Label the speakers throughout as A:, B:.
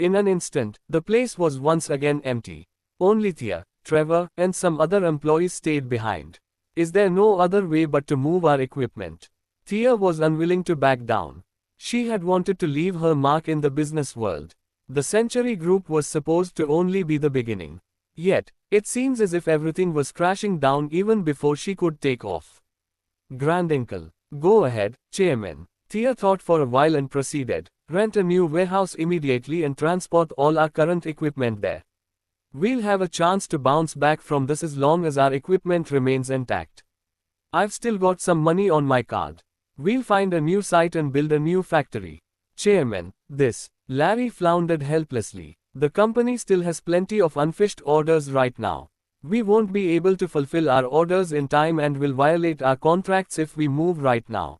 A: In an instant, the place was once again empty. Only Thea, Trevor, and some other employees stayed behind. Is there no other way but to move our equipment? Thea was unwilling to back down. She had wanted to leave her mark in the business world. The Century Group was supposed to only be the beginning. Yet, it seems as if everything was crashing down even before she could take off. Granduncle. Go ahead, Chairman. Thea thought for a while and proceeded. Rent a new warehouse immediately and transport all our current equipment there. We'll have a chance to bounce back from this as long as our equipment remains intact. I've still got some money on my card. We'll find a new site and build a new factory. Chairman, Larry floundered helplessly. The company still has plenty of unfished orders right now. We won't be able to fulfill our orders in time and will violate our contracts if we move right now.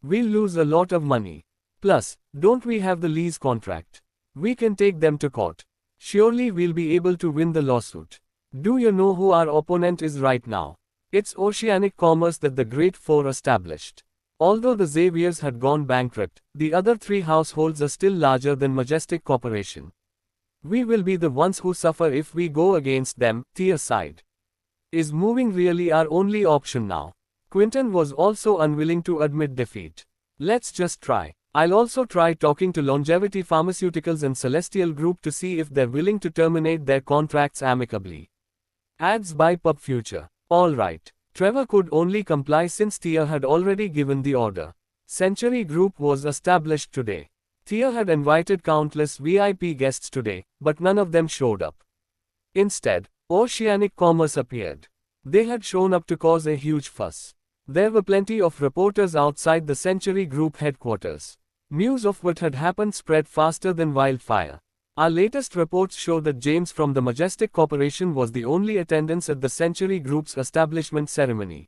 A: We'll lose a lot of money. Plus, don't we have the lease contract? We can take them to court. Surely we'll be able to win the lawsuit. Do you know who our opponent is right now? It's Oceanic Commerce that the Great Four established. Although the Xaviers had gone bankrupt, the other three households are still larger than Majestic Corporation. We will be the ones who suffer if we go against them, Thea sighed. Is moving really our only option now? Quinton was also unwilling to admit defeat. Let's just try. I'll also try talking to Longevity Pharmaceuticals and Celestial Group to see if they're willing to terminate their contracts amicably. Ads by Pub Future. Alright. Trevor could only comply since Thea had already given the order. Century Group was established today. Thea had invited countless VIP guests today, but none of them showed up. Instead, Oceanic Commerce appeared. They had shown up to cause a huge fuss. There were plenty of reporters outside the Century Group headquarters. News of what had happened spread faster than wildfire. Our latest reports show that James from the Majestic Corporation was the only attendance at the Century Group's establishment ceremony.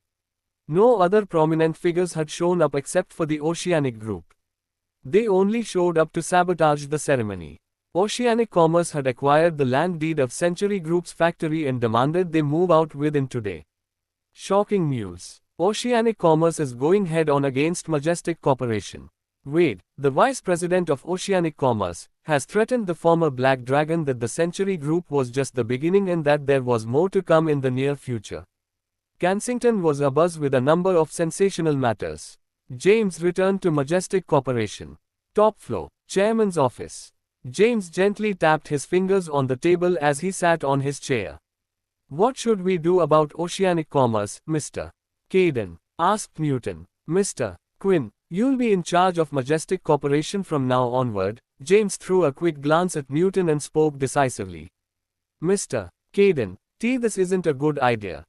A: No other prominent figures had shown up except for the Oceanic Group. They only showed up to sabotage the ceremony. Oceanic Commerce had acquired the land deed of Century Group's factory and demanded they move out within today. Shocking news. Oceanic Commerce is going head-on against Majestic Corporation. Wade, the vice president of Oceanic Commerce, has threatened the former Black Dragon that the Century Group was just the beginning and that there was more to come in the near future. Kensington was abuzz with a number of sensational matters. James returned to Majestic Corporation. Top floor, chairman's office. James gently tapped his fingers on the table as he sat on his chair. What should we do about Oceanic Commerce, Mr. Caden? Asked Newton. Mr. Quinn, you'll be in charge of Majestic Corporation from now onward. James threw a quick glance at Newton and spoke decisively. Mr. Caden, this isn't a good idea.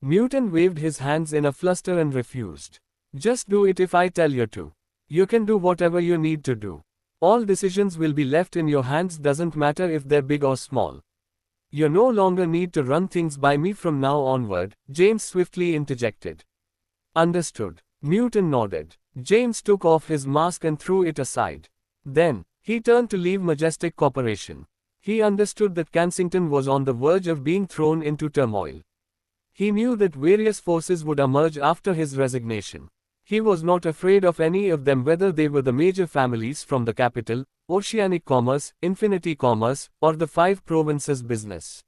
A: Newton waved his hands in a fluster and refused. Just do it if I tell you to. You can do whatever you need to do. All decisions will be left in your hands, doesn't matter if they're big or small. You no longer need to run things by me from now onward, James swiftly interjected. Understood. Newton nodded. James took off his mask and threw it aside. Then, he turned to leave Majestic Corporation. He understood that Kensington was on the verge of being thrown into turmoil. He knew that various forces would emerge after his resignation. He was not afraid of any of them, whether they were the major families from the capital, Oceanic Commerce, Infinity Commerce, or the Five Provinces Business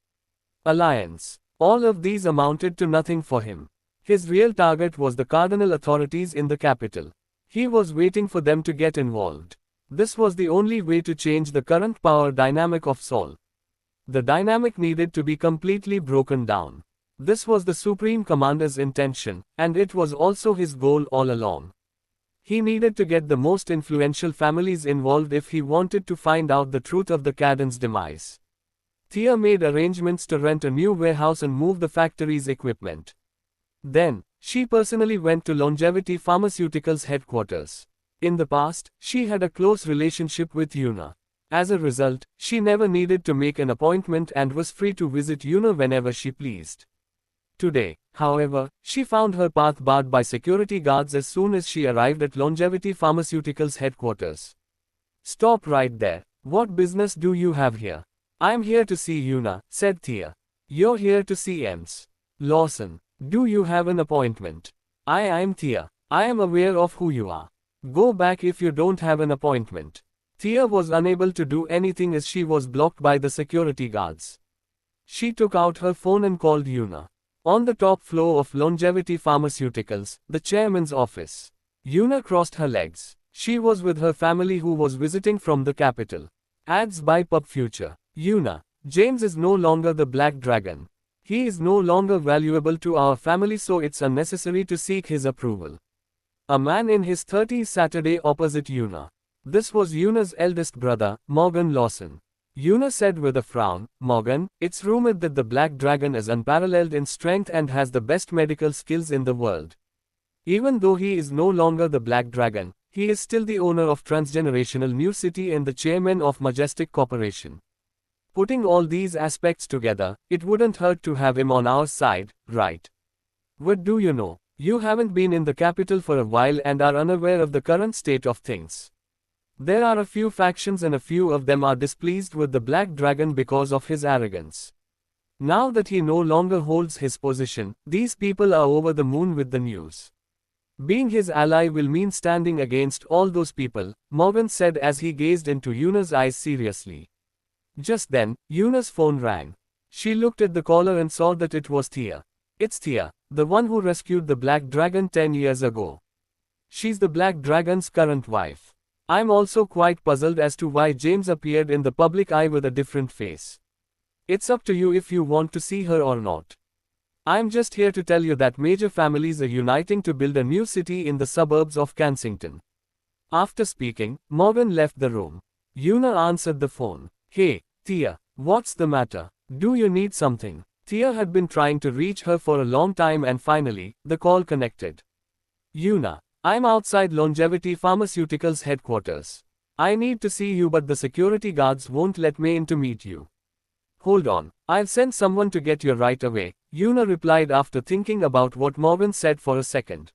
A: Alliance. All of these amounted to nothing for him. His real target was the cardinal authorities in the capital. He was waiting for them to get involved. This was the only way to change the current power dynamic of Sol. The dynamic needed to be completely broken down. This was the Supreme Commander's intention, and it was also his goal all along. He needed to get the most influential families involved if he wanted to find out the truth of the Caden's demise. Thea made arrangements to rent a new warehouse and move the factory's equipment. Then, she personally went to Longevity Pharmaceuticals headquarters. In the past, she had a close relationship with Una. As a result, she never needed to make an appointment and was free to visit Una whenever she pleased. Today, however, she found her path barred by security guards as soon as she arrived at Longevity Pharmaceuticals headquarters. Stop right there. What business do you have here? I'm here to see Una, said Thea. You're here to see Ems Lawson. Do you have an appointment? I'm Thea. I am aware of who you are. Go back if you don't have an appointment. Thea was unable to do anything as she was blocked by the security guards. She took out her phone and called Yuna. On the top floor of Longevity Pharmaceuticals, the chairman's office. Yuna crossed her legs. She was with her family who was visiting from the capital. Ads by Pub Future. Yuna. James is no longer the Black Dragon. He is no longer valuable to our family, so it's unnecessary to seek his approval. A man in his 30s Saturday opposite Yuna. This was Yuna's eldest brother, Morgan Lawson. Yuna said with a frown, "Morgan, it's rumored that the Black Dragon is unparalleled in strength and has the best medical skills in the world. Even though he is no longer the Black Dragon, he is still the owner of Transgenerational New City and the chairman of Majestic Corporation. Putting all these aspects together, it wouldn't hurt to have him on our side, right? What do you know? You haven't been in the capital for a while and are unaware of the current state of things. There are a few factions and a few of them are displeased with the Black Dragon because of his arrogance. Now that he no longer holds his position, these people are over the moon with the news. Being his ally will mean standing against all those people," Morgan said as he gazed into Yuna's eyes seriously. Just then, Yuna's phone rang. She looked at the caller and saw that it was Thea. "It's Thea, the one who rescued the Black Dragon 10 years ago. She's the Black Dragon's current wife. I'm also quite puzzled as to why James appeared in the public eye with a different face. It's up to you if you want to see her or not. I'm just here to tell you that major families are uniting to build a new city in the suburbs of Kensington." After speaking, Morgan left the room. Yuna answered the phone. "Hey, Thea, what's the matter? Do you need something?" Thea had been trying to reach her for a long time and finally, the call connected. "Yuna, I'm outside Longevity Pharmaceuticals headquarters. I need to see you but the security guards won't let me in to meet you." "Hold on, I'll send someone to get you right away," Yuna replied after thinking about what Morgan said for a second.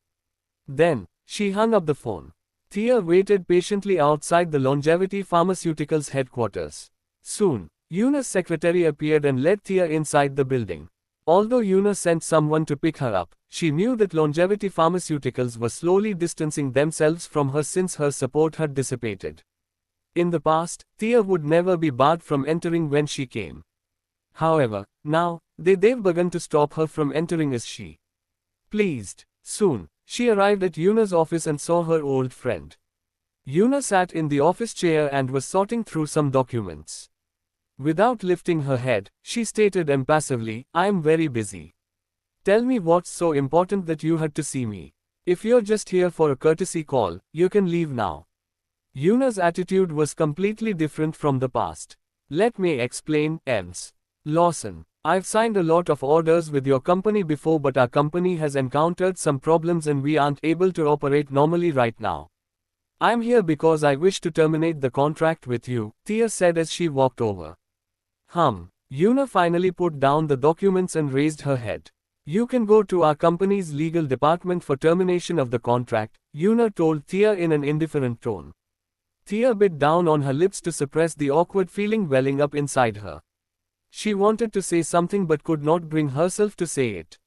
A: Then, she hung up the phone. Thea waited patiently outside the Longevity Pharmaceuticals headquarters. Soon, Yuna's secretary appeared and led Thea inside the building. Although Yuna sent someone to pick her up, she knew that Longevity Pharmaceuticals was slowly distancing themselves from her since her support had dissipated. In the past, Thea would never be barred from entering when she came. However, now, they've begun to stop her from entering as she pleased. Soon, she arrived at Yuna's office and saw her old friend. Yuna sat in the office chair and was sorting through some documents. Without lifting her head, she stated impassively, "I'm very busy. Tell me what's so important that you had to see me. If you're just here for a courtesy call, you can leave now." Yuna's attitude was completely different from the past. "Let me explain, Ms. Lawson. I've signed a lot of orders with your company before, but our company has encountered some problems and we aren't able to operate normally right now. I'm here because I wish to terminate the contract with you," Thea said as she walked over. Yuna finally put down the documents and raised her head. "You can go to our company's legal department for termination of the contract," Yuna told Thea in an indifferent tone. Thea bit down on her lips to suppress the awkward feeling welling up inside her. She wanted to say something but could not bring herself to say it.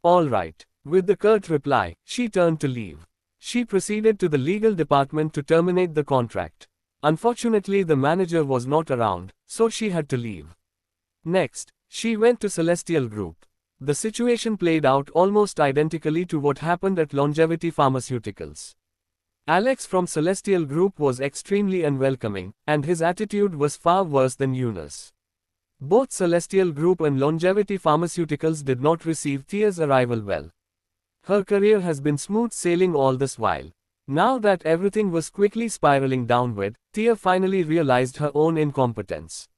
A: "All right." With the curt reply, she turned to leave. She proceeded to the legal department to terminate the contract. Unfortunately, the manager was not around, so she had to leave. Next, she went to Celestial Group. The situation played out almost identically to what happened at Longevity Pharmaceuticals. Alex from Celestial Group was extremely unwelcoming, and his attitude was far worse than Yuna's. Both Celestial Group and Longevity Pharmaceuticals did not receive Thea's arrival well. Her career has been smooth sailing all this while. Now that everything was quickly spiraling downward, Thea finally realized her own incompetence.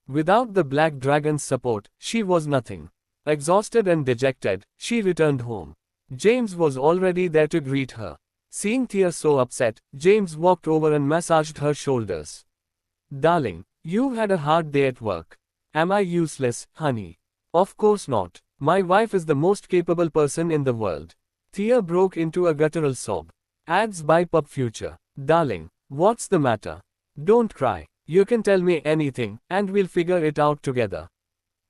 A: Without the Black Dragon's support, she was nothing. Exhausted and dejected, she returned home. James was already there to greet her. Seeing Thea so upset, James walked over and massaged her shoulders. "Darling, you've had a hard day at work. Am I useless, honey?" "Of course not. My wife is the most capable person in the world." Thea broke into a guttural sob. Ads by Pub Future. "Darling, what's the matter? Don't cry. You can tell me anything, and we'll figure it out together.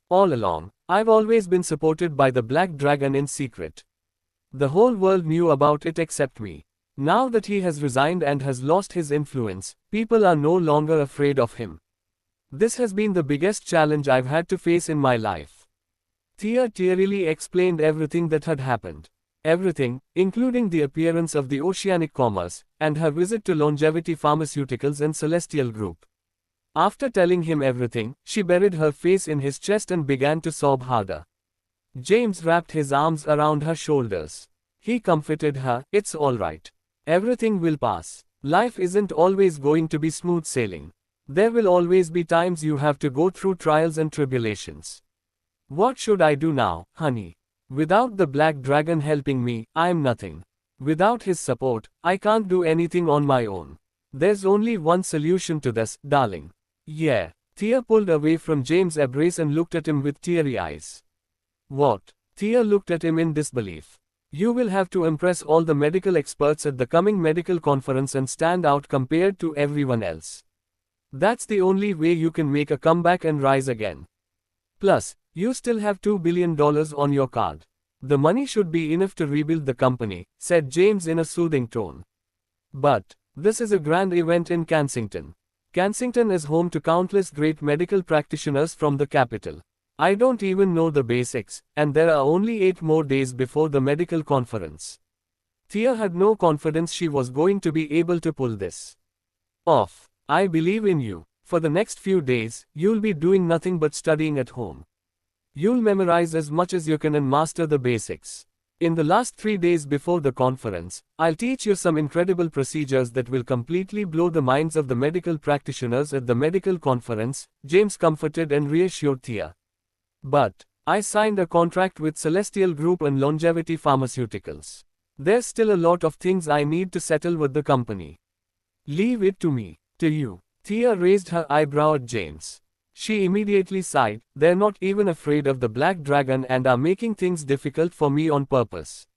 A: All along, I've always been supported by the Black Dragon in secret. The whole world knew about it except me. Now that he has resigned and has lost his influence, people are no longer afraid of him. This has been the biggest challenge I've had to face in my life. Thea tearily explained everything that had happened. Everything, including the appearance of the Oceanic Commerce, and her visit to Longevity Pharmaceuticals and Celestial Group. After telling him everything, she buried her face in his chest and began to sob harder. James wrapped his arms around her shoulders. He comforted her, "It's all right. Everything will pass. Life isn't always going to be smooth sailing. There will always be times you have to go through trials and tribulations. What should I do now, honey? Without the Black Dragon helping me, I'm nothing. Without his support, I can't do anything on my own. There's only one solution to this, darling." "Yeah." Thea pulled away from James' embrace and looked at him with teary eyes. "What?" Thea looked at him in disbelief. "You will have to impress all the medical experts at the coming medical conference and stand out compared to everyone else. That's the only way you can make a comeback and rise again. Plus, you still have $2 billion on your card. The money should be enough to rebuild the company," said James in a soothing tone. "But, this is a grand event in Kensington. Kensington is home to countless great medical practitioners from the capital. I don't even know the basics, and there are only 8 more days before the medical conference." Thea had no confidence she was going to be able to pull this off. "I believe in you. For the next few days, you'll be doing nothing but studying at home. You'll memorize as much as you can and master the basics. In the last 3 days before the conference, I'll teach you some incredible procedures that will completely blow the minds of the medical practitioners at the medical conference," James comforted and reassured Thea. "But, I signed a contract with Celestial Group and Longevity Pharmaceuticals. There's still a lot of things I need to settle with the company. Leave it to me." "To you?" Thea raised her eyebrow at James. She immediately sighed. "They're not even afraid of the Black Dragon and are making things difficult for me on purpose.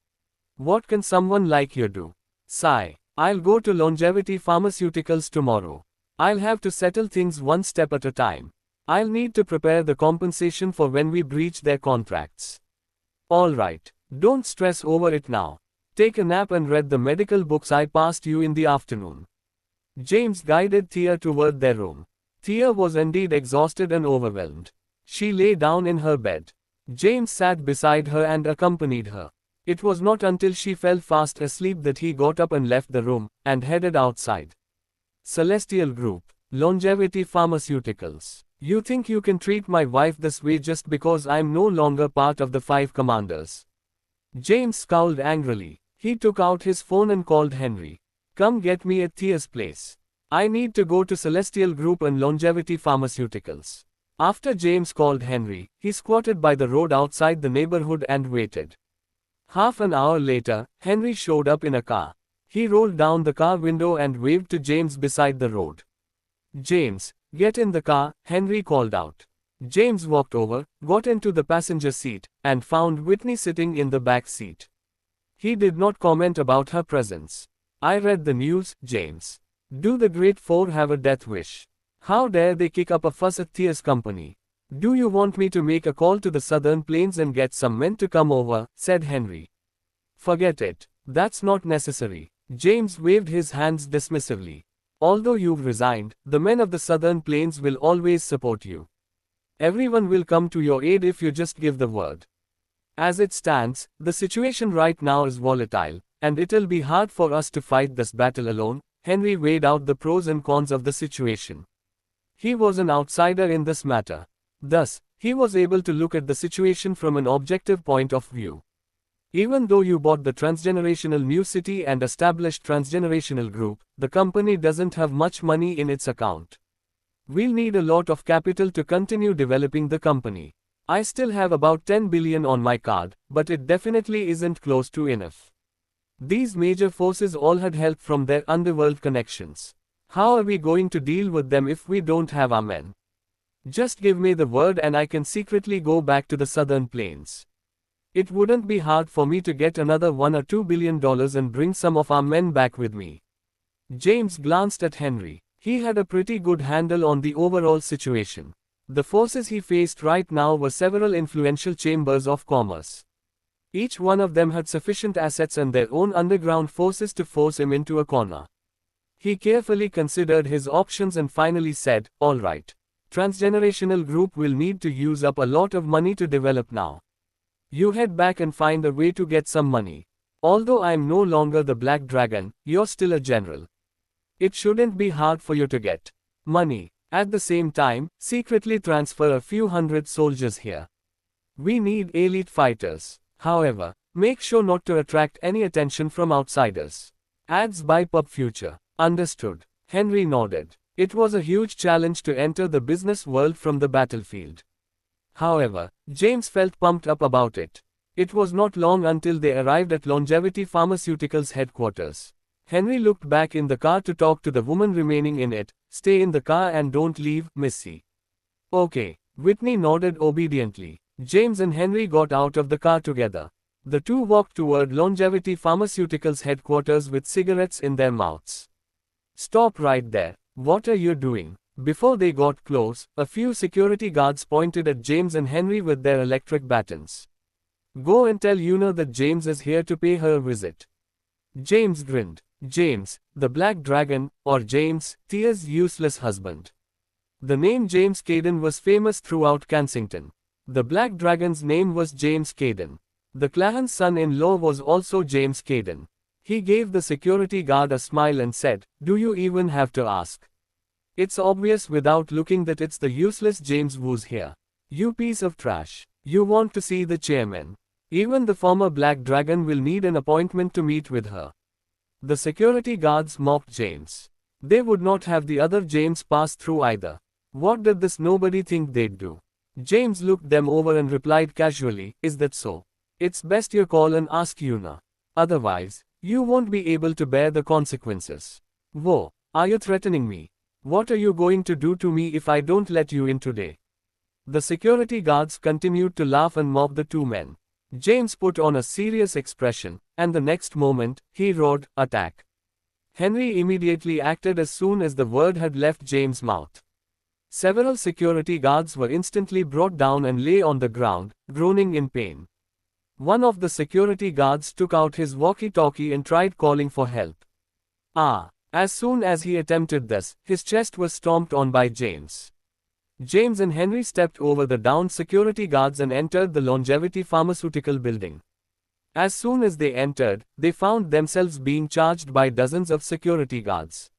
A: What can someone like you do?" Sigh. "I'll go to Longevity Pharmaceuticals tomorrow. I'll have to settle things one step at a time. I'll need to prepare the compensation for when we breach their contracts." "All right. Don't stress over it now. Take a nap and read the medical books I passed you in the afternoon." James guided Thea toward their room. Thea was indeed exhausted and overwhelmed. She lay down in her bed. James sat beside her and accompanied her. It was not until she fell fast asleep that he got up and left the room, and headed outside. Celestial Group, Longevity Pharmaceuticals. "You think you can treat my wife this way just because I'm no longer part of the 5 commanders?" James scowled angrily. He took out his phone and called Henry. "Come get me at Thea's place. I need to go to Celestial Group and Longevity Pharmaceuticals." After James called Henry, he squatted by the road outside the neighborhood and waited. Half an hour later, Henry showed up in a car. He rolled down the car window and waved to James beside the road. "James, get in the car," Henry called out. James walked over, got into the passenger seat, and found Whitney sitting in the back seat. He did not comment about her presence. "I read the news, James. Do the Great Four have a death wish? How dare they kick up a fuss at Thea's company? Do you want me to make a call to the Southern Plains and get some men to come over?" said Henry. "Forget it. That's not necessary." James waved his hands dismissively. "Although you've resigned, the men of the Southern Plains will always support you. Everyone will come to your aid if you just give the word. As it stands, the situation right now is volatile, and it'll be hard for us to fight this battle alone." Henry weighed out the pros and cons of the situation. He was an outsider in this matter. Thus, he was able to look at the situation from an objective point of view. Even though you bought the transgenerational New City and established Transgenerational Group, the company doesn't have much money in its account. We'll need a lot of capital to continue developing the company. I still have about $10 billion on my card, but it definitely isn't close to enough. These major forces all had help from their underworld connections. How are we going to deal with them if we don't have our men? Just give me the word and I can secretly go back to the Southern Plains. It wouldn't be hard for me to get another $1 or $2 billion and bring some of our men back with me." James glanced at Henry. He had a pretty good handle on the overall situation. The forces he faced right now were several influential chambers of commerce. Each one of them had sufficient assets and their own underground forces to force him into a corner. He carefully considered his options and finally said, "All right. Transgenerational Group will need to use up a lot of money to develop now. You head back and find a way to get some money. Although I'm no longer the Black Dragon, you're still a general. It shouldn't be hard for you to get money. At the same time, secretly transfer a few hundred soldiers here. We need elite fighters. However, make sure not to attract any attention from outsiders." Ads by Pub Future. Understood. Henry nodded. It was a huge challenge to enter the business world from the battlefield. However, James felt pumped up about it. It was not long until they arrived at Longevity Pharmaceuticals headquarters. Henry looked back in the car to talk to the woman remaining in it. "Stay in the car and don't leave, Missy." "Okay." Whitney nodded obediently. James and Henry got out of the car together. The two walked toward Longevity Pharmaceuticals headquarters with cigarettes in their mouths. "Stop right there. What are you doing?" Before they got close, a few security guards pointed at James and Henry with their electric batons. "Go and tell Una that James is here to pay her a visit." James grinned. James, the Black Dragon, or James, Tia's useless husband. The name James Caden was famous throughout Kensington. The Black Dragon's name was James Caden. The Clahan's son-in-law was also James Caden. He gave the security guard a smile and said, "Do you even have to ask? It's obvious without looking that it's the useless James who's here. You piece of trash. You want to see the chairman. Even the former Black Dragon will need an appointment to meet with her." The security guards mocked James. They would not have the other James pass through either. What did this nobody think they'd do? James looked them over and replied casually, "Is that so? It's best you call and ask Una. Otherwise, you won't be able to bear the consequences." "Whoa, are you threatening me? What are you going to do to me if I don't let you in today?" The security guards continued to laugh and mock the two men. James put on a serious expression, and the next moment, he roared, "Attack!" Henry immediately acted as soon as the word had left James' mouth. Several security guards were instantly brought down and lay on the ground, groaning in pain. One of the security guards took out his walkie-talkie and tried calling for help. As soon as he attempted this, his chest was stomped on by James. James and Henry stepped over the downed security guards and entered the Longevity Pharmaceutical building. As soon as they entered, they found themselves being charged by dozens of security guards.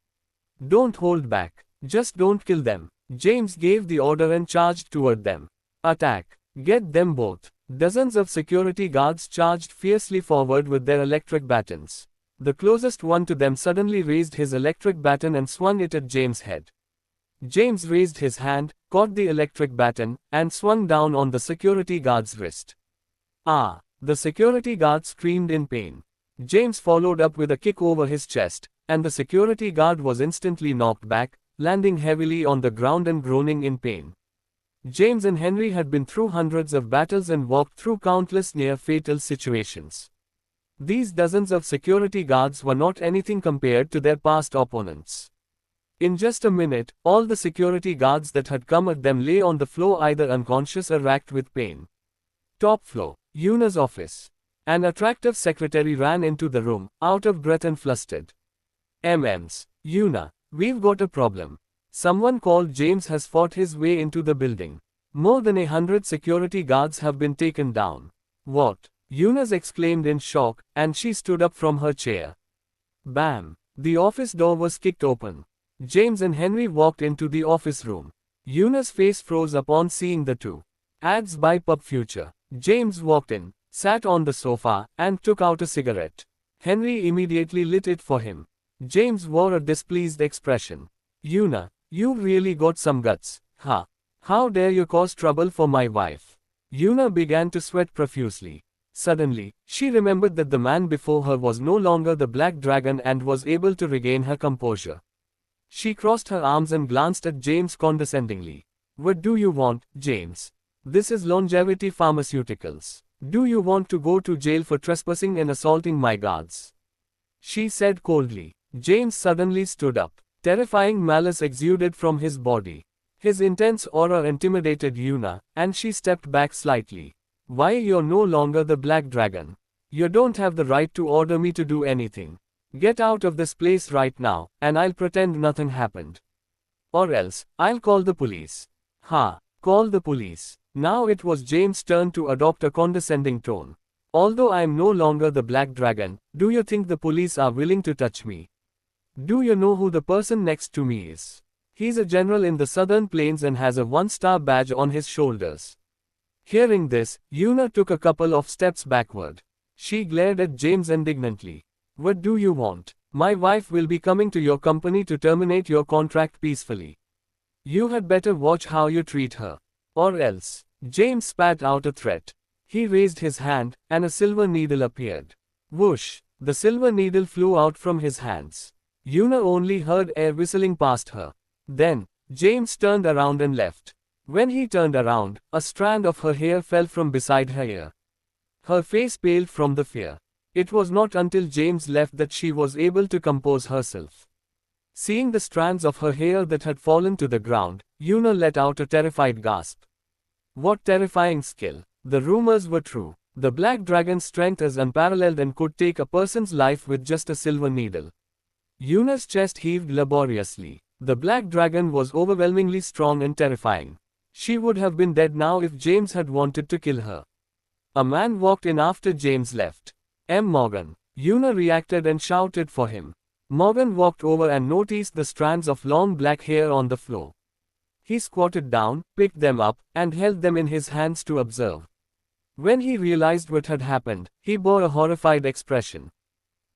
A: "Don't hold back. Just don't kill them." James gave the order and charged toward them. "Attack. Get them both." Dozens of security guards charged fiercely forward with their electric batons. The closest one to them suddenly raised his electric baton and swung it at James' head. James raised his hand, caught the electric baton, and swung down on the security guard's wrist. "Ah!" The security guard screamed in pain. James followed up with a kick over his chest, and the security guard was instantly knocked back, landing heavily on the ground and groaning in pain. James and Henry had been through hundreds of battles and walked through countless near-fatal situations. These dozens of security guards were not anything compared to their past opponents. In just a minute, all the security guards that had come at them lay on the floor either unconscious or racked with pain. Top floor, Una's office. An attractive secretary ran into the room, out of breath and flustered. "MMs, Una, we've got a problem. Someone called James has fought his way into the building. More than 100 security guards have been taken down." "What?" Eunice exclaimed in shock, and she stood up from her chair. Bam! The office door was kicked open. James and Henry walked into the office room. Eunice's face froze upon seeing the two. Ads by Pub Future. James walked in, sat on the sofa, and took out a cigarette. Henry immediately lit it for him. James wore a displeased expression. "Una, you've really got some guts, huh? How dare you cause trouble for my wife?" Una began to sweat profusely. Suddenly, she remembered that the man before her was no longer the Black Dragon and was able to regain her composure. She crossed her arms and glanced at James condescendingly. "What do you want, James? This is Longevity Pharmaceuticals. Do you want to go to jail for trespassing and assaulting my guards?" she said coldly. James suddenly stood up. Terrifying malice exuded from his body. His intense aura intimidated Una, and she stepped back slightly. Why, you're no longer the Black Dragon. You don't have the right to order me to do anything. Get out of this place right now, and I'll pretend nothing happened. Or else, I'll call the police. Ha, call the police. Now it was James' turn to adopt a condescending tone. Although I'm no longer the Black Dragon, do you think the police are willing to touch me? Do you know who the person next to me is? He's a general in the Southern Plains and has a 1-star badge on his shoulders. Hearing this, Una took a couple of steps backward. She glared at James indignantly. What do you want? My wife will be coming to your company to terminate your contract peacefully. You had better watch how you treat her. Or else. James spat out a threat. He raised his hand, and a silver needle appeared. Whoosh! The silver needle flew out from his hands. Una only heard air whistling past her. Then, James turned around and left. When he turned around, a strand of her hair fell from beside her ear. Her face paled from the fear. It was not until James left that she was able to compose herself. Seeing the strands of her hair that had fallen to the ground, Una let out a terrified gasp. What terrifying skill! The rumors were true. The Black Dragon's strength is unparalleled and could take a person's life with just a silver needle. Una's chest heaved laboriously. The Black Dragon was overwhelmingly strong and terrifying. She would have been dead now if James had wanted to kill her. A man walked in after James left. M. Morgan. Una reacted and shouted for him. Morgan walked over and noticed the strands of long black hair on the floor. He squatted down, picked them up, and held them in his hands to observe. When he realized what had happened, he bore a horrified expression.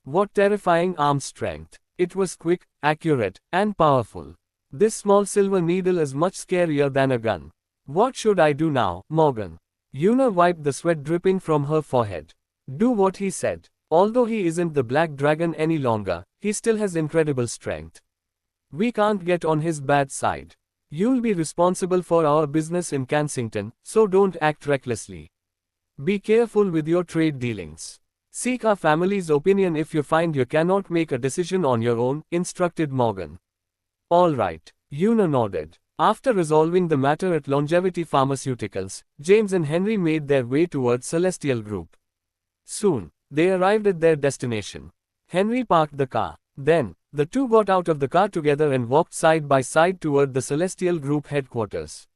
A: What terrifying arm strength! It was quick, accurate, and powerful. This small silver needle is much scarier than a gun. What should I do now, Morgan? Una wiped the sweat dripping from her forehead. Do what he said. Although he isn't the Black Dragon any longer, he still has incredible strength. We can't get on his bad side. You'll be responsible for our business in Kensington, so don't act recklessly. Be careful with your trade dealings. Seek our family's opinion if you find you cannot make a decision on your own, instructed Morgan. All right, Una nodded. After resolving the matter at Longevity Pharmaceuticals, James and Henry made their way towards Celestial Group. Soon, they arrived at their destination. Henry parked the car. Then, the two got out of the car together and walked side by side toward the Celestial Group headquarters.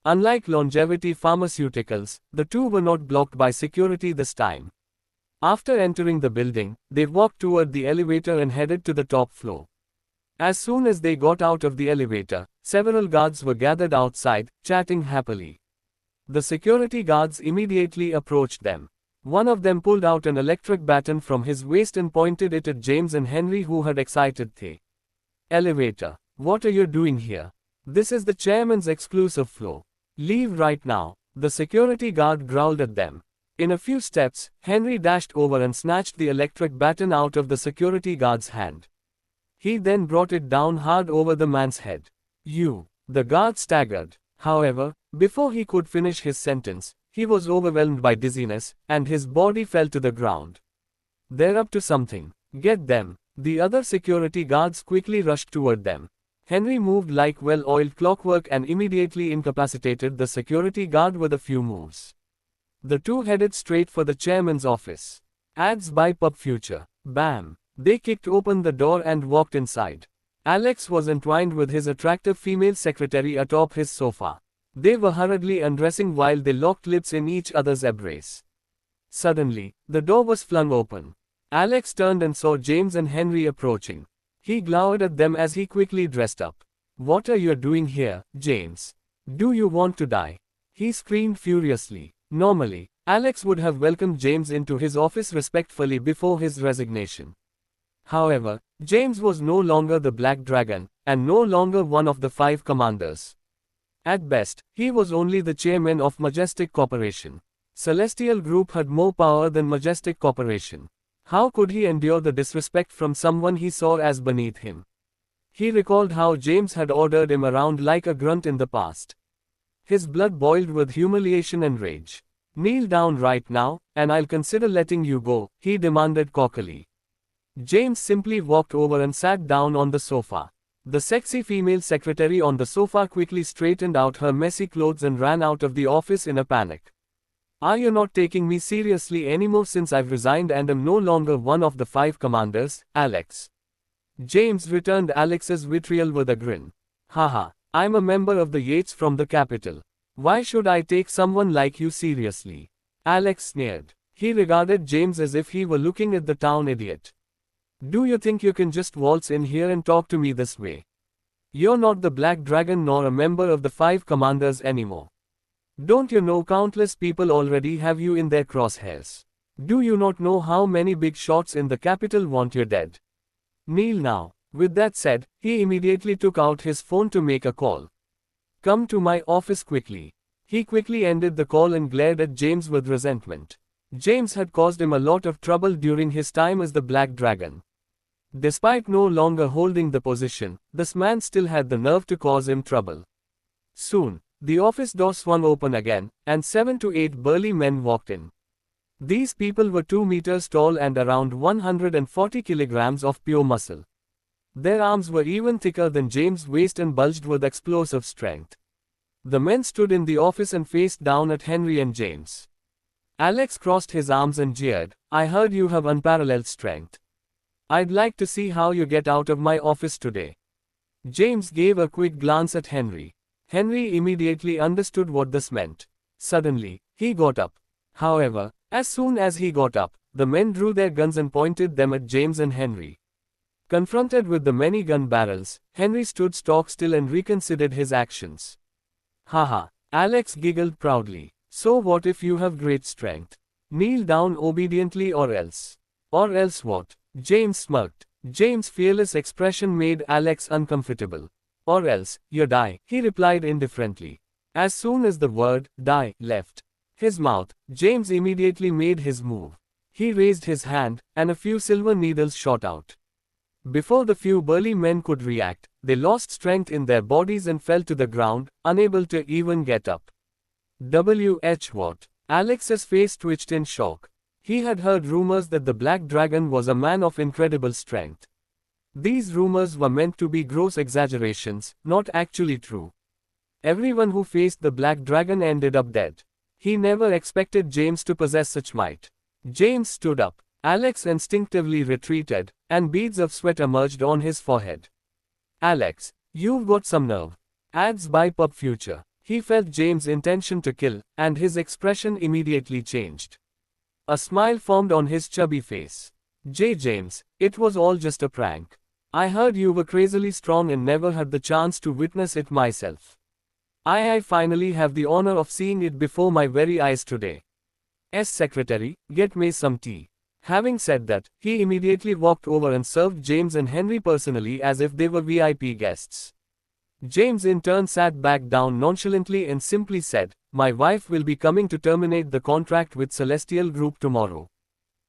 A: Unlike Longevity Pharmaceuticals, the two were not blocked by security this time. After entering the building, they walked toward the elevator and headed to the top floor. As soon as they got out of the elevator, several guards were gathered outside, chatting happily. The security guards immediately approached them. One of them pulled out an electric baton from his waist and pointed it at James and Henry, who had excited the elevator. What are you doing here? This is the chairman's exclusive floor. Leave right now, the security guard growled at them. In a few steps, Henry dashed over and snatched the electric baton out of the security guard's hand. He then brought it down hard over the man's head. You! The guard staggered. However, before he could finish his sentence, he was overwhelmed by dizziness, and his body fell to the ground. They're up to something. Get them. The other security guards quickly rushed toward them. Henry moved like well-oiled clockwork and immediately incapacitated the security guard with a few moves. The two headed straight for the chairman's office. Ads by Pub Future. Bam! They kicked open the door and walked inside. Alex was entwined with his attractive female secretary atop his sofa. They were hurriedly undressing while they locked lips in each other's embrace. Suddenly, the door was flung open. Alex turned and saw James and Henry approaching. He glowered at them as he quickly dressed up. What are you doing here, James? Do you want to die? He screamed furiously. Normally, Alex would have welcomed James into his office respectfully before his resignation. However, James was no longer the Black Dragon, and no longer one of the 5 commanders. At best, he was only the chairman of Majestic Corporation. Celestial Group had more power than Majestic Corporation. How could he endure the disrespect from someone he saw as beneath him? He recalled how James had ordered him around like a grunt in the past. His blood boiled with humiliation and rage. Kneel down right now, and I'll consider letting you go, he demanded cockily. James simply walked over and sat down on the sofa. The sexy female secretary on the sofa quickly straightened out her messy clothes and ran out of the office in a panic. Are you not taking me seriously anymore since I've resigned and am no longer one of the 5 commanders, Alex? James returned Alex's vitriol with a grin. Haha, I'm a member of the Yates from the Capitol. Why should I take someone like you seriously? Alex sneered. He regarded James as if he were looking at the town idiot. Do you think you can just waltz in here and talk to me this way? You're not the Black Dragon nor a member of the 5 commanders anymore. Don't you know countless people already have you in their crosshairs? Do you not know how many big shots in the Capitol want you dead? Kneel now. With that said, he immediately took out his phone to make a call. Come to my office quickly. He quickly ended the call and glared at James with resentment. James had caused him a lot of trouble during his time as the Black Dragon. Despite no longer holding the position, this man still had the nerve to cause him trouble. Soon, the office door swung open again, and 7 to 8 burly men walked in. These people were 2 meters tall and around 140 kilograms of pure muscle. Their arms were even thicker than James' waist and bulged with explosive strength. The men stood in the office and faced down at Henry and James. Alex crossed his arms and jeered, I heard you have unparalleled strength. I'd like to see how you get out of my office today. James gave a quick glance at Henry. Henry immediately understood what this meant. Suddenly, he got up. However, as soon as he got up, the men drew their guns and pointed them at James and Henry. Confronted with the many gun barrels, Henry stood stock still and reconsidered his actions. Haha, Alex giggled proudly. So what if you have great strength? Kneel down obediently or else. Or else what? James smirked. James' fearless expression made Alex uncomfortable. Or else, you die, he replied indifferently. As soon as the word, die, left his mouth, James immediately made his move. He raised his hand, and a few silver needles shot out. Before the few burly men could react, they lost strength in their bodies and fell to the ground, unable to even get up. What? Alex's face twitched in shock. He had heard rumors that the Black Dragon was a man of incredible strength. These rumors were meant to be gross exaggerations, not actually true. Everyone who faced the Black Dragon ended up dead. He never expected James to possess such might. James stood up. Alex instinctively retreated, and beads of sweat emerged on his forehead. Alex, you've got some nerve. Ads by Pub Future. He felt James' intention to kill, and his expression immediately changed. A smile formed on his chubby face. James, it was all just a prank. I heard you were crazily strong and never had the chance to witness it myself. I finally have the honor of seeing it before my very eyes today. Secretary, get me some tea. Having said that, he immediately walked over and served James and Henry personally as if they were VIP guests. James in turn sat back down nonchalantly and simply said, My wife will be coming to terminate the contract with Celestial Group tomorrow.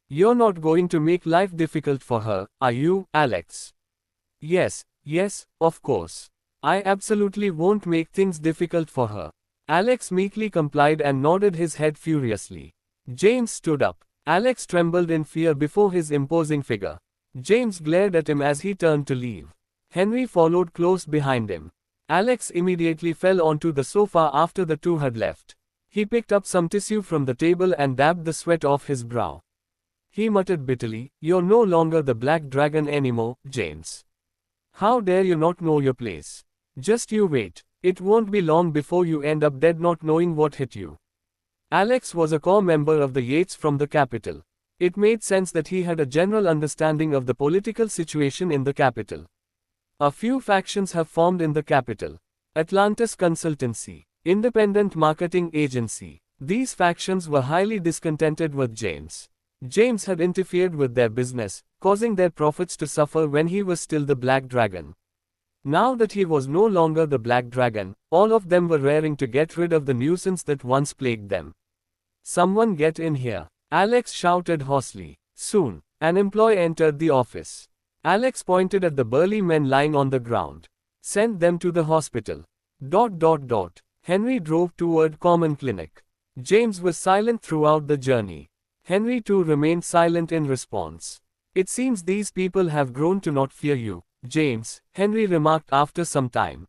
A: You're not going to make life difficult for her, are you, Alex? Yes, of course. I absolutely won't make things difficult for her. Alex meekly complied and nodded his head furiously. James stood up. Alex trembled in fear before his imposing figure. James glared at him as he turned to leave. Henry followed close behind him. Alex immediately fell onto the sofa after the two had left. He picked up some tissue from the table and dabbed the sweat off his brow. He muttered bitterly, You're no longer the Black Dragon anymore, James. How dare you not know your place? Just you wait. It won't be long before you end up dead not knowing what hit you. Alex was a core member of the Yates from the Capitol. It made sense that he had a general understanding of the political situation in the Capitol. A few factions have formed in the Capitol. Atlantis Consultancy, Independent Marketing Agency. These factions were highly discontented with James. James had interfered with their business, causing their profits to suffer when he was still the Black Dragon. Now that he was no longer the Black Dragon, all of them were raring to get rid of the nuisance that once plagued them. Someone get in here. Alex shouted hoarsely. Soon, an employee entered the office. Alex pointed at the burly men lying on the ground. Send them to the hospital. Henry drove toward Common Clinic. James was silent throughout the journey. Henry too remained silent in response. It seems these people have grown to not fear you, James, Henry remarked after some time.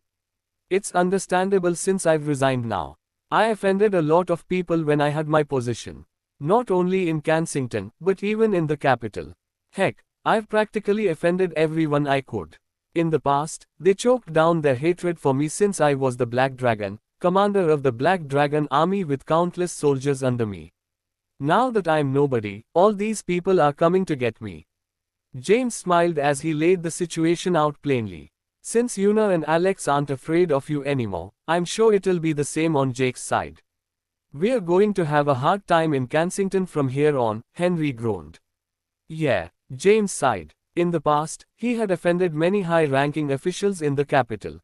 A: It's understandable since I've resigned now. I offended a lot of people when I had my position. Not only in Kensington, but even in the capital. Heck, I've practically offended everyone I could. In the past, they choked down their hatred for me since I was the Black Dragon, commander of the Black Dragon army with countless soldiers under me. Now that I'm nobody, all these people are coming to get me. James smiled as he laid the situation out plainly. Since Una and Alex aren't afraid of you anymore, I'm sure it'll be the same on Jake's side. We're going to have a hard time in Kensington from here on, Henry groaned. Yeah, James sighed. In the past, he had offended many high-ranking officials in the capital.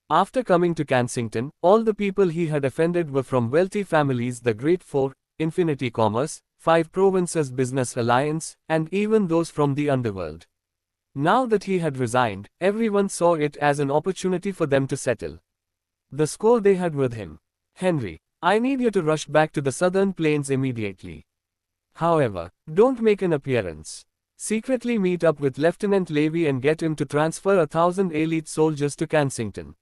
A: After coming to Kensington, all the people he had offended were from wealthy families, the Great Four, Infinity Commerce, Five Provinces Business Alliance, and even those from the underworld. Now that he had resigned, everyone saw it as an opportunity for them to settle the score they had with him. Henry, I need you to rush back to the southern plains immediately. However, don't make an appearance. Secretly meet up with Lieutenant Levy and get him to transfer 1,000 elite soldiers to Kensington.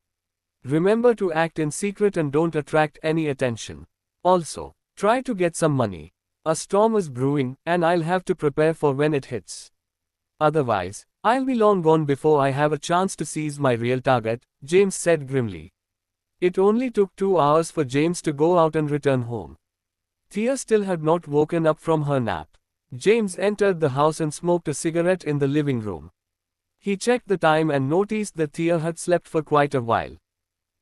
A: Remember to act in secret and don't attract any attention. Also, try to get some money. A storm is brewing, and I'll have to prepare for when it hits. Otherwise, I'll be long gone before I have a chance to seize my real target, James said grimly. It only took 2 hours for James to go out and return home. Thea still had not woken up from her nap. James entered the house and smoked a cigarette in the living room. He checked the time and noticed that Thea had slept for quite a while.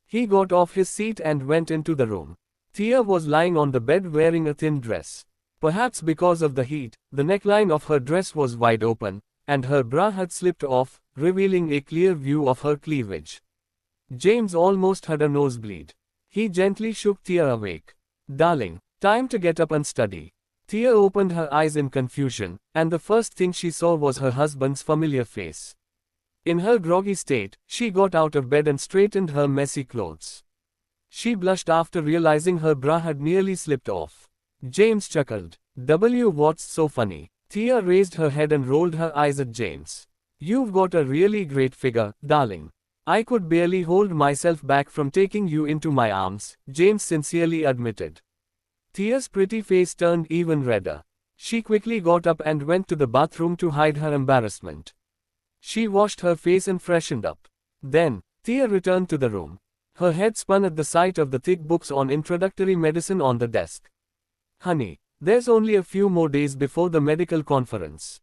A: He got off his seat and went into the room. Thea was lying on the bed wearing a thin dress. Perhaps because of the heat, the neckline of her dress was wide open, and her bra had slipped off, revealing a clear view of her cleavage. James almost had a nosebleed. He gently shook Thea awake. Darling, time to get up and study. Thea opened her eyes in confusion, and the first thing she saw was her husband's familiar face. In her groggy state, she got out of bed and straightened her messy clothes. She blushed after realizing her bra had nearly slipped off. James chuckled. What's so funny? Thea raised her head and rolled her eyes at James. You've got a really great figure, darling. I could barely hold myself back from taking you into my arms, James sincerely admitted. Thea's pretty face turned even redder. She quickly got up and went to the bathroom to hide her embarrassment. She washed her face and freshened up. Then, Thea returned to the room. Her head spun at the sight of the thick books on introductory medicine on the desk. Honey, there's only a few more days before the medical conference.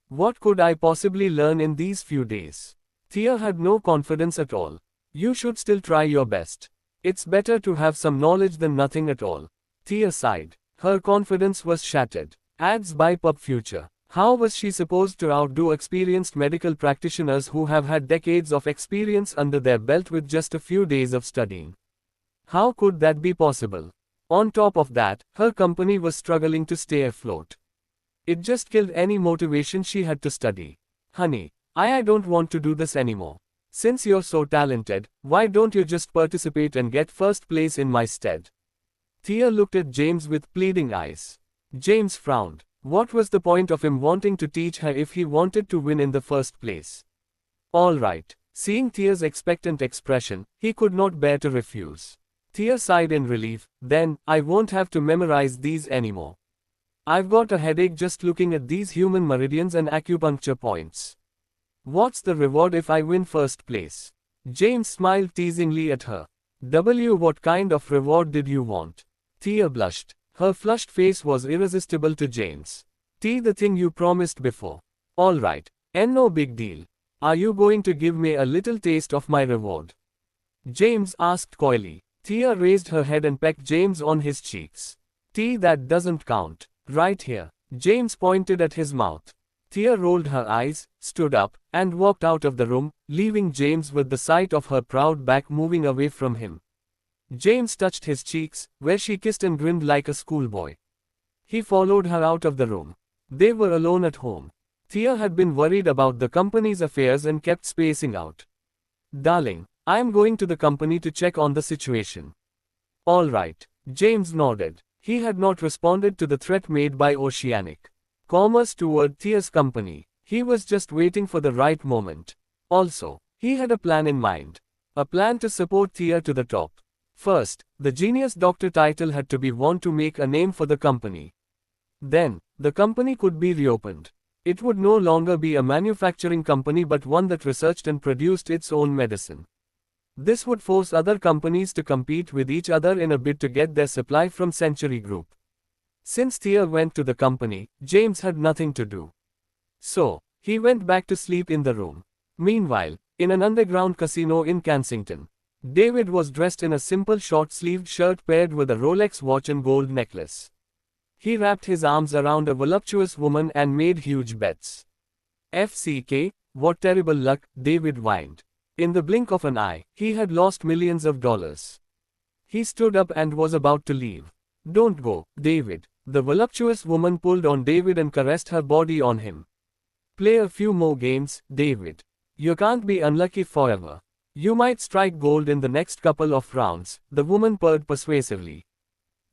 A: What could I possibly learn in these few days? Thea had no confidence at all. You should still try your best. It's better to have some knowledge than nothing at all. Thea sighed. Her confidence was shattered. Ads by Pub Future. How was she supposed to outdo experienced medical practitioners who have had decades of experience under their belt with just a few days of studying? How could that be possible? On top of that, her company was struggling to stay afloat. It just killed any motivation she had to study. Honey, I don't want to do this anymore. Since you're so talented, why don't you just participate and get first place in my stead? Thea looked at James with pleading eyes. James frowned. What was the point of him wanting to teach her if he wanted to win in the first place? All right. Seeing Thea's expectant expression, he could not bear to refuse. Thea sighed in relief. Then, I won't have to memorize these anymore. I've got a headache just looking at these human meridians and acupuncture points. What's the reward if I win first place? James smiled teasingly at her. What kind of reward did you want? Thea blushed. Her flushed face was irresistible to James. The thing you promised before. All right. And no big deal. Are you going to give me a little taste of my reward? James asked coyly. Thea raised her head and pecked James on his cheeks. That doesn't count. Right here. James pointed at his mouth. Thea rolled her eyes, stood up, and walked out of the room, leaving James with the sight of her proud back moving away from him. James touched his cheeks, where she kissed and grinned like a schoolboy. He followed her out of the room. They were alone at home. Thea had been worried about the company's affairs and kept spacing out. Darling, I'm going to the company to check on the situation. All right. James nodded. He had not responded to the threat made by Oceanic Commerce toward Thea's company. He was just waiting for the right moment. Also, he had a plan in mind. A plan to support Thea to the top. First, the genius doctor title had to be won to make a name for the company. Then, the company could be reopened. It would no longer be a manufacturing company but one that researched and produced its own medicine. This would force other companies to compete with each other in a bid to get their supply from Century Group. Since Thea went to the company, James had nothing to do. So, he went back to sleep in the room. Meanwhile, in an underground casino in Kensington, David was dressed in a simple short-sleeved shirt paired with a Rolex watch and gold necklace. He wrapped his arms around a voluptuous woman and made huge bets. FCK, what terrible luck, David whined. In the blink of an eye, he had lost millions of dollars. He stood up and was about to leave. Don't go, David. The voluptuous woman pulled on David and caressed her body on him. Play a few more games, David. You can't be unlucky forever. You might strike gold in the next couple of rounds, the woman purred persuasively.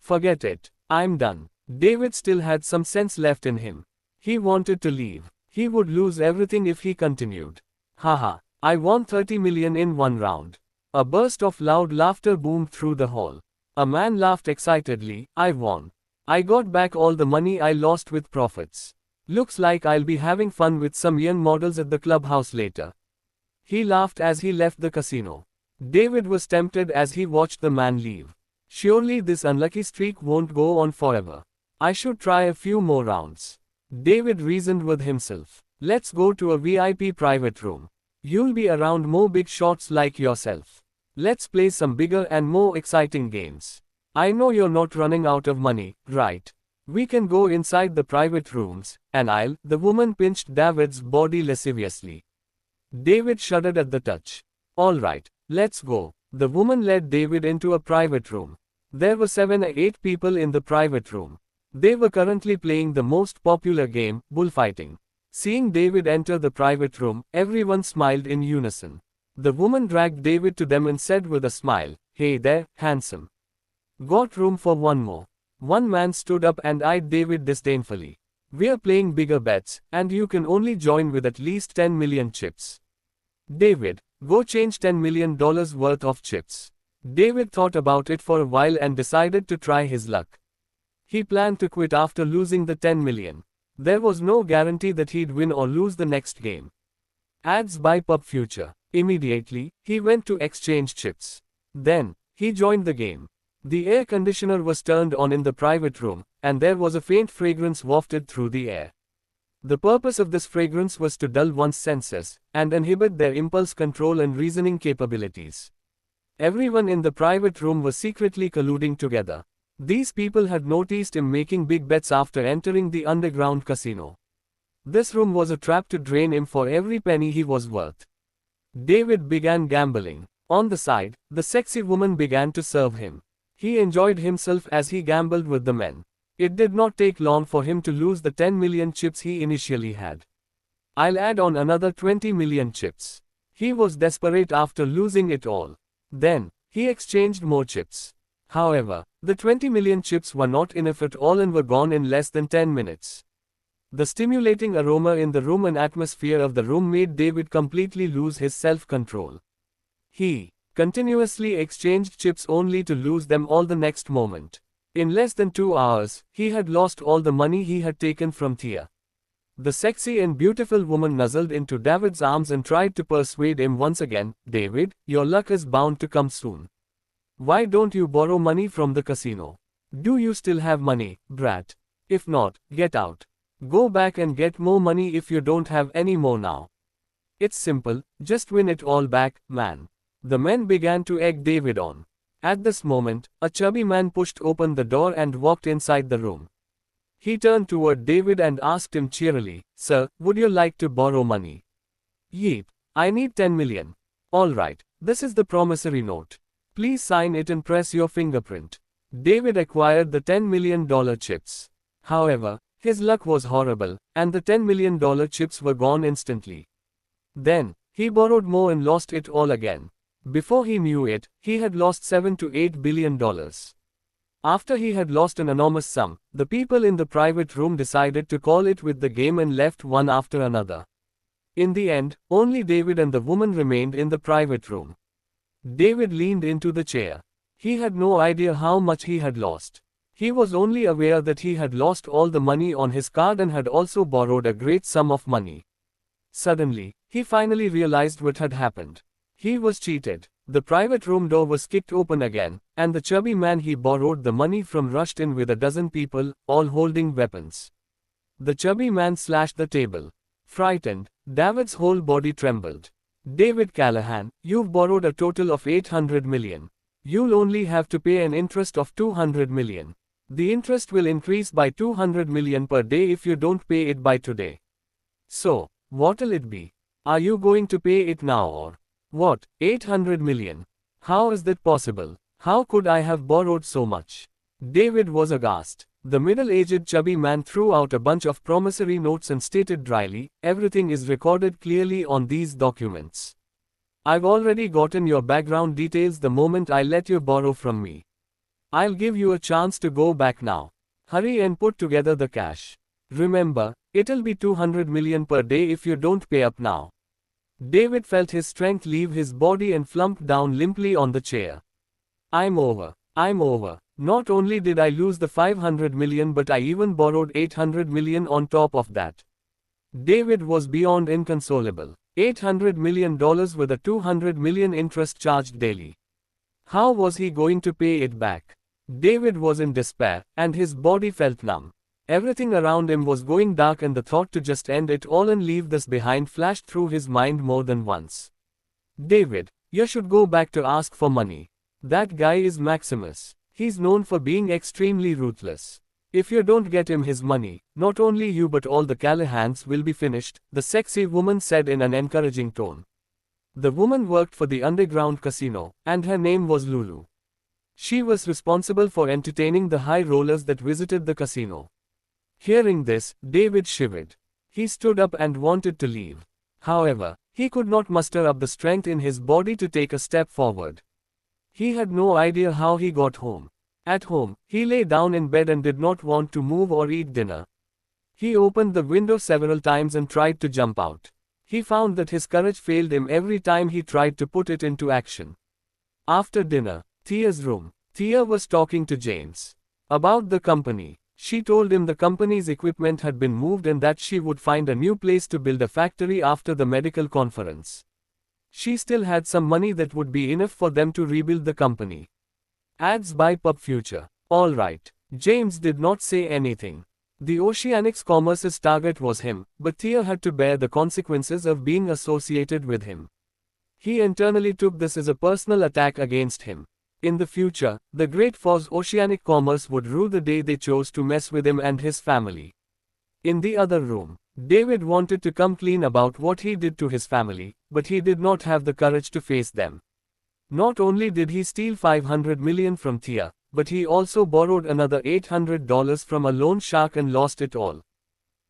A: Forget it. I'm done. David still had some sense left in him. He wanted to leave. He would lose everything if he continued. Haha, I won 30 million in one round. A burst of loud laughter boomed through the hall. A man laughed excitedly. I won. I got back all the money I lost with profits. Looks like I'll be having fun with some young models at the clubhouse later. He laughed as he left the casino. David was tempted as he watched the man leave. Surely this unlucky streak won't go on forever. I should try a few more rounds. David reasoned with himself. Let's go to a VIP private room. You'll be around more big shots like yourself. Let's play some bigger and more exciting games. I know you're not running out of money, right? We can go inside the private rooms, and the woman pinched David's body lasciviously. David shuddered at the touch. All right, let's go. The woman led David into a private room. There were 7 or 8 people in the private room. They were currently playing the most popular game, bullfighting. Seeing David enter the private room, everyone smiled in unison. The woman dragged David to them and said with a smile, "Hey there, handsome. Got room for one more?" One man stood up and eyed David disdainfully. "We're playing bigger bets, and you can only join with at least 10 million chips." David, go change $10 million worth of chips. David thought about it for a while and decided to try his luck. He planned to quit after losing the 10 million. There was no guarantee that he'd win or lose the next game. Ads by Pub Future. Immediately, he went to exchange chips. Then, he joined the game. The air conditioner was turned on in the private room, and there was a faint fragrance wafted through the air. The purpose of this fragrance was to dull one's senses, and inhibit their impulse control and reasoning capabilities. Everyone in the private room was secretly colluding together. These people had noticed him making big bets after entering the underground casino. This room was a trap to drain him for every penny he was worth. David began gambling. On the side, the sexy woman began to serve him. He enjoyed himself as he gambled with the men. It did not take long for him to lose the 10 million chips he initially had. I'll add on another 20 million chips. He was desperate after losing it all. Then, he exchanged more chips. However, the 20 million chips were not enough at all and were gone in less than 10 minutes. The stimulating aroma in the room and atmosphere of the room made David completely lose his self-control. He continuously exchanged chips only to lose them all the next moment. In less than 2 hours, he had lost all the money he had taken from Thea. The sexy and beautiful woman nuzzled into David's arms and tried to persuade him once again, "David, your luck is bound to come soon. Why don't you borrow money from the casino? Do you still have money, brat? If not, get out. Go back and get more money if you don't have any more now. It's simple, just win it all back, man." The men began to egg David on. At this moment, a chubby man pushed open the door and walked inside the room. He turned toward David and asked him cheerily, "Sir, would you like to borrow money?" "Yeep. I need 10 million. All right, this is the promissory note. Please sign it and press your fingerprint." David acquired the $10 million chips. However, his luck was horrible, and the $10 million chips were gone instantly. Then, he borrowed more and lost it all again. Before he knew it, he had lost $7 to $8 billion. After he had lost an enormous sum, the people in the private room decided to call it with the game and left one after another. In the end, only David and the woman remained in the private room. David leaned into the chair. He had no idea how much he had lost. He was only aware that he had lost all the money on his card and had also borrowed a great sum of money. Suddenly, he finally realized what had happened. He was cheated. The private room door was kicked open again, and the chubby man he borrowed the money from rushed in with a dozen people, all holding weapons. The chubby man slashed the table. Frightened, David's whole body trembled. David Callahan, you've borrowed a total of $800 million. You'll only have to pay an interest of $200 million. The interest will increase by $200 million per day if you don't pay it by today. So, what'll it be? Are you going to pay it now or what? $800 million. How is that possible? How could I have borrowed so much? David was aghast. The middle-aged chubby man threw out a bunch of promissory notes and stated dryly, everything is recorded clearly on these documents. I've already gotten your background details the moment I let you borrow from me. I'll give you a chance to go back now. Hurry and put together the cash. Remember, it'll be $200 million per day if you don't pay up now. David felt his strength leave his body and slumped down limply on the chair. I'm over. I'm over. Not only did I lose the $500 million but I even borrowed $800 million on top of that. David was beyond inconsolable. $800 million with a $200 million interest charged daily. How was he going to pay it back? David was in despair, and his body felt numb. Everything around him was going dark and the thought to just end it all and leave this behind flashed through his mind more than once. David, you should go back to ask for money. That guy is Maximus. He's known for being extremely ruthless. If you don't get him his money, not only you but all the Callahans will be finished, the sexy woman said in an encouraging tone. The woman worked for the underground casino, and her name was Lulu. She was responsible for entertaining the high rollers that visited the casino. Hearing this, David shivered. He stood up and wanted to leave. However, he could not muster up the strength in his body to take a step forward. He had no idea how he got home. At home, he lay down in bed and did not want to move or eat dinner. He opened the window several times and tried to jump out. He found that his courage failed him every time he tried to put it into action. After dinner, Thea's room. Thea was talking to James about the company. She told him the company's equipment had been moved and that she would find a new place to build a factory after the medical conference. She still had some money that would be enough for them to rebuild the company. Ads by Pub Future. Alright. James did not say anything. The Oceanics Commerce's target was him, but Thea had to bear the consequences of being associated with him. He internally took this as a personal attack against him. In the future, the Great Foz Oceanic Commerce would rue the day they chose to mess with him and his family. In the other room, David wanted to come clean about what he did to his family, but he did not have the courage to face them. Not only did he steal $500 million from Thea, but he also borrowed another $800 from a loan shark and lost it all.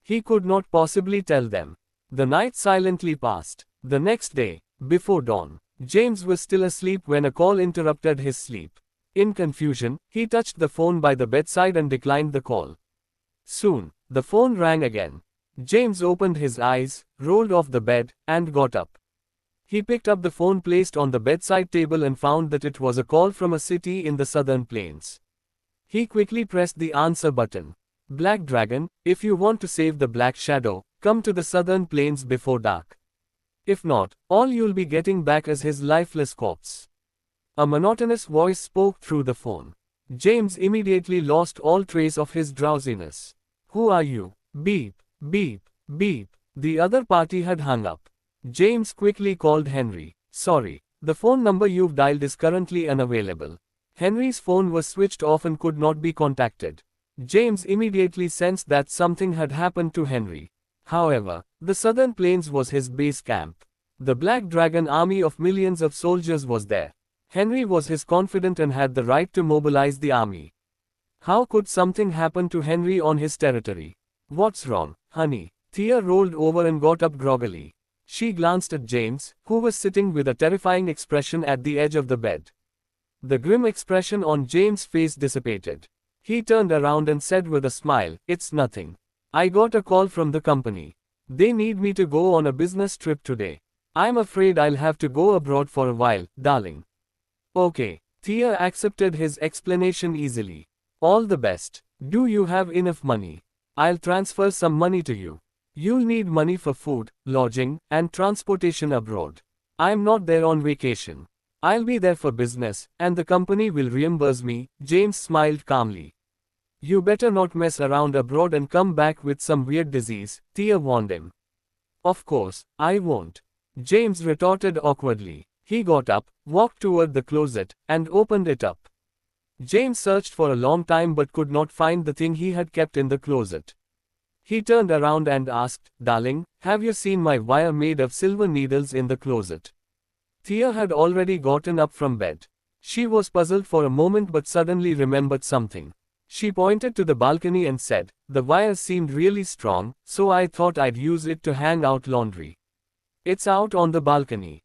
A: He could not possibly tell them. The night silently passed. The next day, before dawn, James was still asleep when a call interrupted his sleep. In confusion, he touched the phone by the bedside and declined the call. Soon, the phone rang again. James opened his eyes, rolled off the bed, and got up. He picked up the phone placed on the bedside table and found that it was a call from a city in the southern plains. He quickly pressed the answer button. Black Dragon, if you want to save the Black Shadow, come to the southern plains before dark. If not, all you'll be getting back is his lifeless corpse. A monotonous voice spoke through the phone. James immediately lost all trace of his drowsiness. Who are you? Beep, beep, beep. The other party had hung up. James quickly called Henry. Sorry, the phone number you've dialed is currently unavailable. Henry's phone was switched off and could not be contacted. James immediately sensed that something had happened to Henry. However, the southern plains was his base camp. The Black Dragon army of millions of soldiers was there. Henry was his confidant and had the right to mobilize the army. How could something happen to Henry on his territory? What's wrong, honey? Thea rolled over and got up groggily. She glanced at James, who was sitting with a terrifying expression at the edge of the bed. The grim expression on James' face dissipated. He turned around and said with a smile, "It's nothing. I got a call from the company. They need me to go on a business trip today. I'm afraid I'll have to go abroad for a while, darling." Okay. Thea accepted his explanation easily. All the best. Do you have enough money? I'll transfer some money to you. You'll need money for food, lodging, and transportation abroad. I'm not there on vacation. I'll be there for business, and the company will reimburse me. James smiled calmly. You better not mess around abroad and come back with some weird disease, Thea warned him. Of course, I won't. James retorted awkwardly. He got up, walked toward the closet, and opened it up. James searched for a long time but could not find the thing he had kept in the closet. He turned around and asked, Darling, have you seen my wire made of silver needles in the closet? Thea had already gotten up from bed. She was puzzled for a moment but suddenly remembered something. She pointed to the balcony and said, The wire seemed really strong, so I thought I'd use it to hang out laundry. It's out on the balcony.